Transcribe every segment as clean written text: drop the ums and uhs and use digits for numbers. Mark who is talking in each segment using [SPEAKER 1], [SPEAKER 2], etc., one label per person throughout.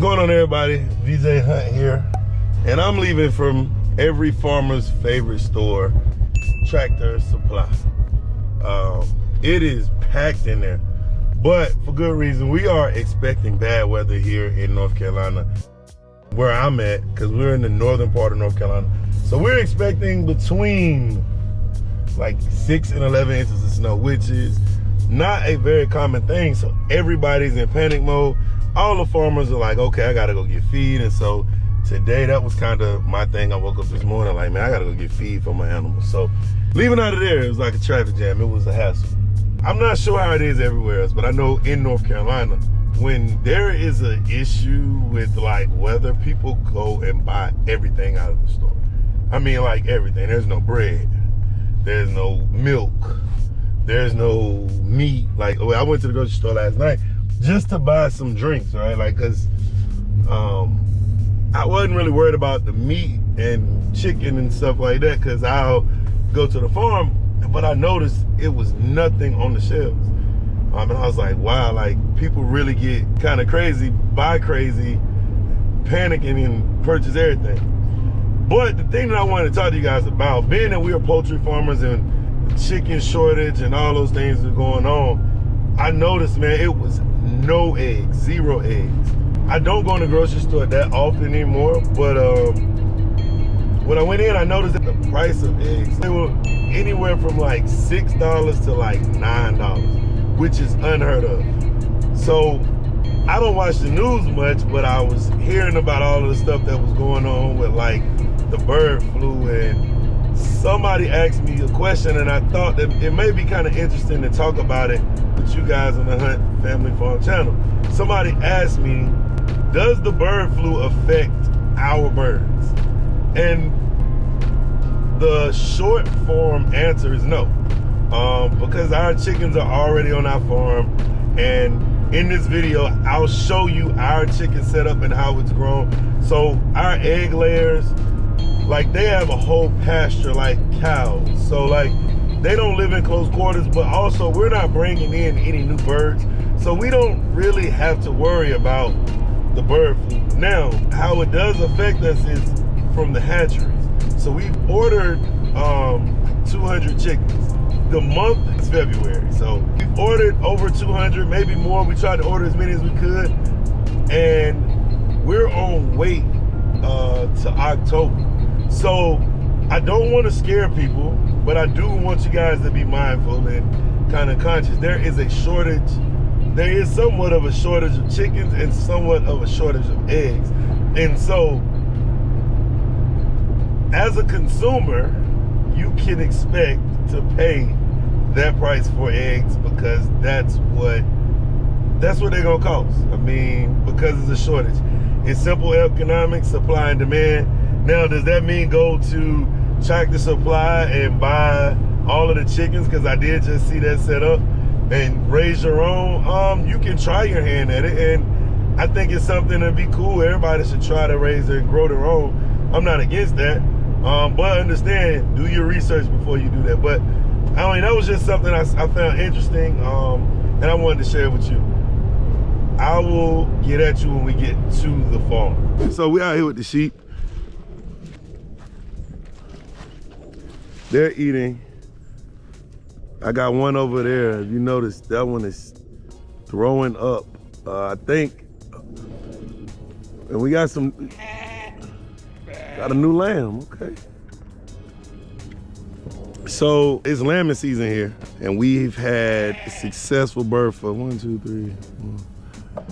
[SPEAKER 1] going on, everybody? VJ Hunt here, and I'm leaving from every farmer's favorite store, Tractor Supply. It is packed in there, but for good reason. We are expecting bad weather here in North Carolina, where I'm at, because we're in the northern part of North Carolina. So we're expecting between like 6 and 11 inches of snow, which is not a very common thing. So everybody's in panic mode. All the farmers are like, okay, I gotta go get feed. And so today, that was kind of my thing. I woke up this morning like, man, I gotta go get feed for my animals. So leaving out of there, it was like a traffic jam. It was a hassle. I'm not sure how it is everywhere else, but I know in North Carolina, when there is an issue with like weather, people go and buy everything out of the store. I mean, like everything. There's no bread, there's no milk, there's no meat. Like, I went to the grocery store last night just to buy some drinks, right? Like, cause I wasn't really worried about the meat and chicken and stuff like that, cause I'll go to the farm, but I noticed it was nothing on the shelves. And I was like, wow, like people really get kind of crazy, buy crazy, panicking and purchase everything. But the thing that I wanted to talk to you guys about, being that we are poultry farmers and chicken shortage and all those things are going on, I noticed, man, it was no eggs, 0 eggs. I don't go in the grocery store that often anymore, but when I went in, I noticed that the price of eggs, they were anywhere from like $6 to like $9, which is unheard of. So I don't watch the news much, but I was hearing about all of the stuff that was going on with like the bird flu, and somebody asked me a question, and I thought that it may be kind of interesting to talk about it with you guys on the Hunt Family Farm channel. Somebody asked me, does the bird flu affect our birds? And the short form answer is no, because our chickens are already on our farm, and in this video I'll show you our chicken setup and how it's grown. So our egg layers, like they have a whole pasture like cows, so like they don't live in close quarters, but also we're not bringing in any new birds, so we don't really have to worry about the bird flu. Now, how it does affect us is from the hatcheries. So we've ordered 200 chickens. The month is February, so we've ordered over 200, maybe more. We tried to order as many as we could, and we're on wait to October. So I don't want to scare people, but I do want you guys to be mindful and kind of conscious. There is a shortage. There is somewhat of a shortage of chickens and somewhat of a shortage of eggs. And so, as a consumer, you can expect to pay that price for eggs, because that's what they're gonna cost. I mean, because it's a shortage. It's simple economics, supply and demand. Now, does that mean go to Tractor Supply and buy all of the chickens? Because I did just see that set up, and raise your own. You can try your hand at it, and I think it's something that'd be cool. Everybody should try to raise and grow their own. I'm not against that, but understand, do your research before you do that. But I mean, that was just something I found interesting, and I wanted to share it with you. I will get at you when we get to the farm. So we out here with the sheep. They're eating. I got one over there. If you notice, that one is throwing up. I think, and we got a new lamb, okay. So it's lambing season here, and we've had a successful birth for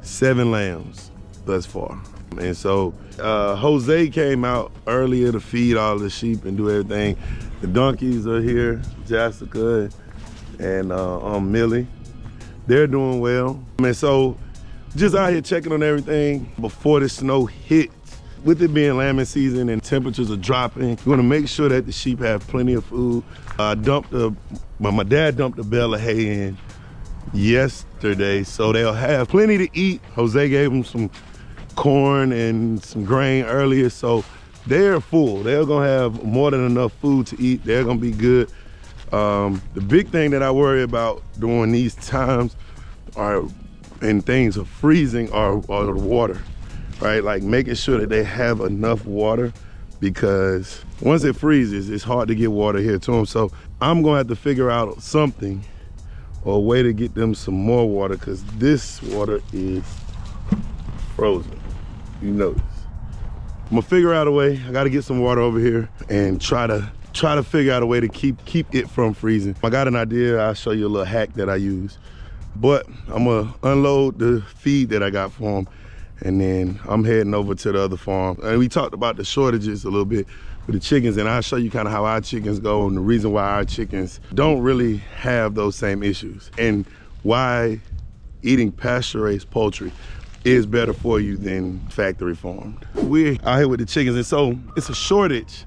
[SPEAKER 1] 7 lambs thus far. And so Jose came out earlier to feed all the sheep and do everything. The donkeys are here, Jessica and Millie. They're doing well. And so just out here checking on everything before the snow hits. With it being lambing season and temperatures are dropping, we want to make sure that the sheep have plenty of food. My dad dumped a bale of hay in yesterday, so they'll have plenty to eat. Jose gave them some corn and some grain earlier, so they're full. They're gonna have more than enough food to eat. They're gonna be good. The big thing that I worry about during these times and things are freezing are the water. right? Like making sure that they have enough water, because once it freezes, it's hard to get water here to them. So I'm gonna have to figure out something or a way to get them some more water, because this water is frozen. You notice. I'm gonna figure out a way. I gotta get some water over here and try to figure out a way to keep it from freezing. I got an idea. I'll show you a little hack that I use. But I'm gonna unload the feed that I got for them, and then I'm heading over to the other farm. And we talked about the shortages a little bit with the chickens, and I'll show you kind of how our chickens go and the reason why our chickens don't really have those same issues, and why eating pasture-raised poultry is better for you than factory farmed. We're out here with the chickens, and so it's a shortage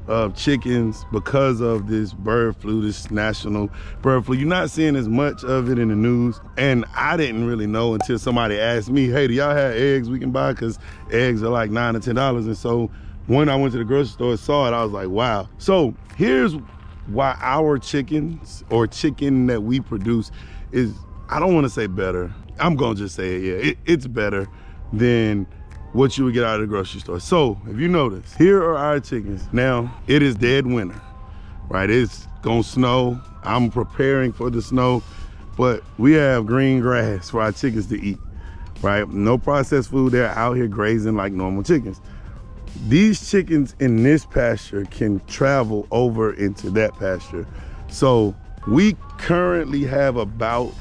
[SPEAKER 1] of chickens because of this bird flu, this national bird flu. You're not seeing as much of it in the news, and I didn't really know until somebody asked me, hey, do y'all have eggs we can buy? Because eggs are like $9 to $10. And so when I went to the grocery store and saw it, I was like, wow. So here's why our chickens, or chicken that we produce, is, I don't want to say better, I'm gonna just say it, yeah, it's better than what you would get out of the grocery store. So if you notice, here are our chickens. Now, it is dead winter, right? It's gonna snow. I'm preparing for the snow, but we have green grass for our chickens to eat, right? No processed food. They're out here grazing like normal chickens. These chickens in this pasture can travel over into that pasture. So we currently have about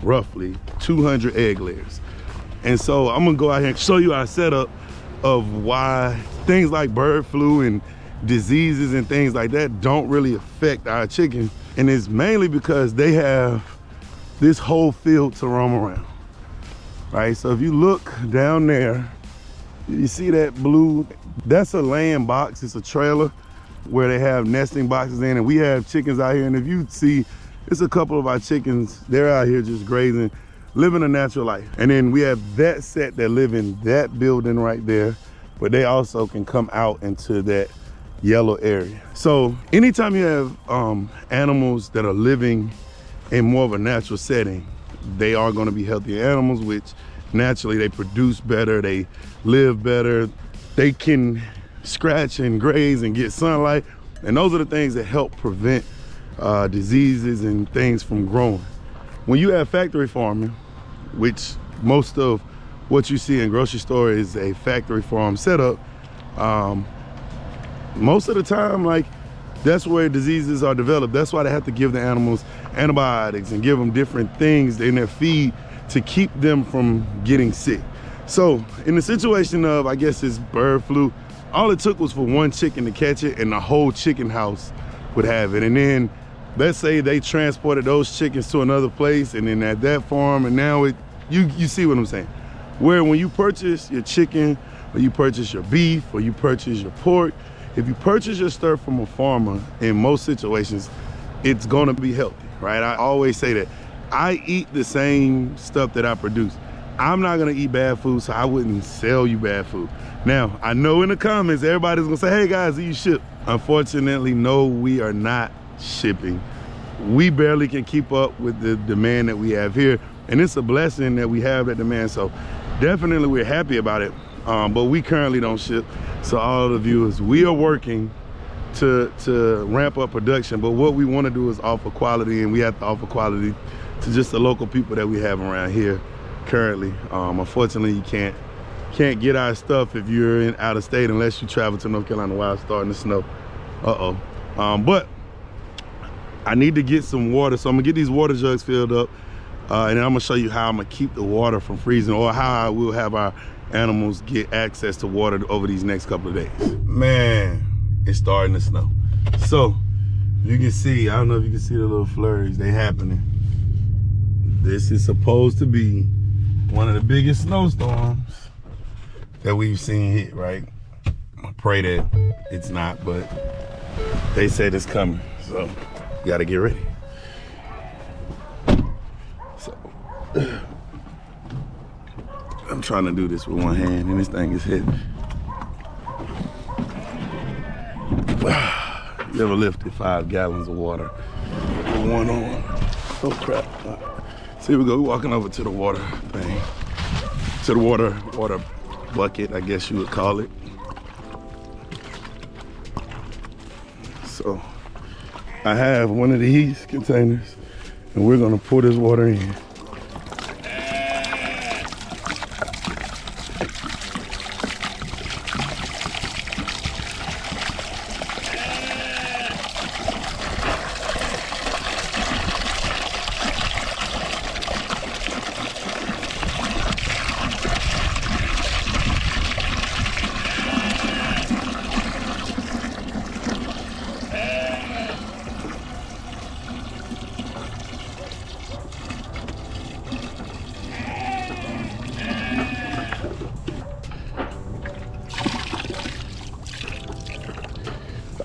[SPEAKER 1] roughly 200 egg layers. And so I'm gonna go out here and show you our setup of why things like bird flu and diseases and things like that don't really affect our chickens. And it's mainly because they have this whole field to roam around, right? So if you look down there, you see that blue, that's a laying box. It's a trailer where they have nesting boxes in, and we have chickens out here. And if you see, it's a couple of our chickens, they're out here just grazing, living a natural life. And then we have that set that live in that building right there, but they also can come out into that yellow area. So anytime you have animals that are living in more of a natural setting, they are gonna be healthier animals, which naturally they produce better, they live better, they can scratch and graze and get sunlight. And those are the things that help prevent diseases and things from growing. When you have factory farming, which most of what you see in grocery store is a factory farm setup, most of the time, like, that's where diseases are developed. That's why they have to give the animals antibiotics and give them different things in their feed to keep them from getting sick. So in the situation of, I guess, this bird flu, all it took was for one chicken to catch it and the whole chicken house would have it. And then let's say they transported those chickens to another place, and then at that farm, and now you see what I'm saying? Where when you purchase your chicken, or you purchase your beef, or you purchase your pork, if you purchase your stuff from a farmer, in most situations, it's gonna be healthy, right? I always say that. I eat the same stuff that I produce. I'm not gonna eat bad food, so I wouldn't sell you bad food. Now, I know in the comments, everybody's gonna say, hey guys, do you ship? Unfortunately, no, we are not shipping. We barely can keep up with the demand that we have here, and it's a blessing that we have that demand. So definitely we're happy about it, but we currently don't ship. So all the viewers, we are working to ramp up production, but what we want to do is offer quality, and we have to offer quality to just the local people that we have around here currently. Unfortunately, you can't get our stuff if you're out of state, unless you travel to North Carolina while it's starting to snow. But I need to get some water, so I'm gonna get these water jugs filled up, and then I'm gonna show you how I'm gonna keep the water from freezing, or how I will have our animals get access to water over these next couple of days. Man, it's starting to snow. So you can see, I don't know if you can see the little flurries, they happening. This is supposed to be one of the biggest snowstorms that we've seen hit, right? I pray that it's not, but they said it's coming, so you gotta get ready. So I'm trying to do this with one hand, and this thing is heavy. You ever lifted 5 gallons of water with one arm? Oh crap. So here we go, we're walking over to the water thing. to the water bucket, I guess you would call it. So I have one of these containers, and we're gonna pour this water in.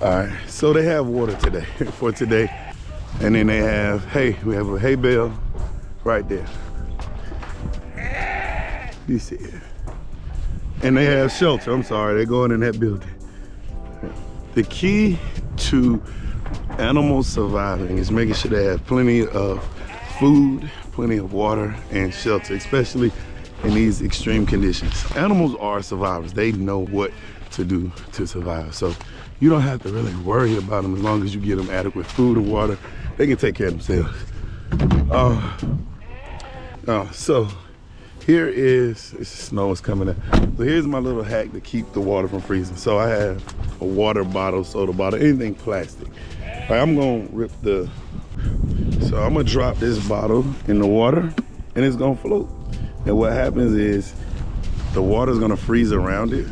[SPEAKER 1] All right, so they have water today for today, and then they have hay. We have a hay bale right there. You see it. And they have shelter. I'm sorry, they're going in that building. The key to animals surviving is making sure they have plenty of food, plenty of water, and shelter, especially in these extreme conditions. Animals are survivors. They know what to do to survive. So you don't have to really worry about them as long as you give them adequate food and water. They can take care of themselves. So here is, snow is coming in. So here's my little hack to keep the water from freezing. So I have a water bottle, soda bottle, anything plastic. All right, I'm gonna so I'm gonna drop this bottle in the water and it's gonna float. And what happens is the water's gonna freeze around it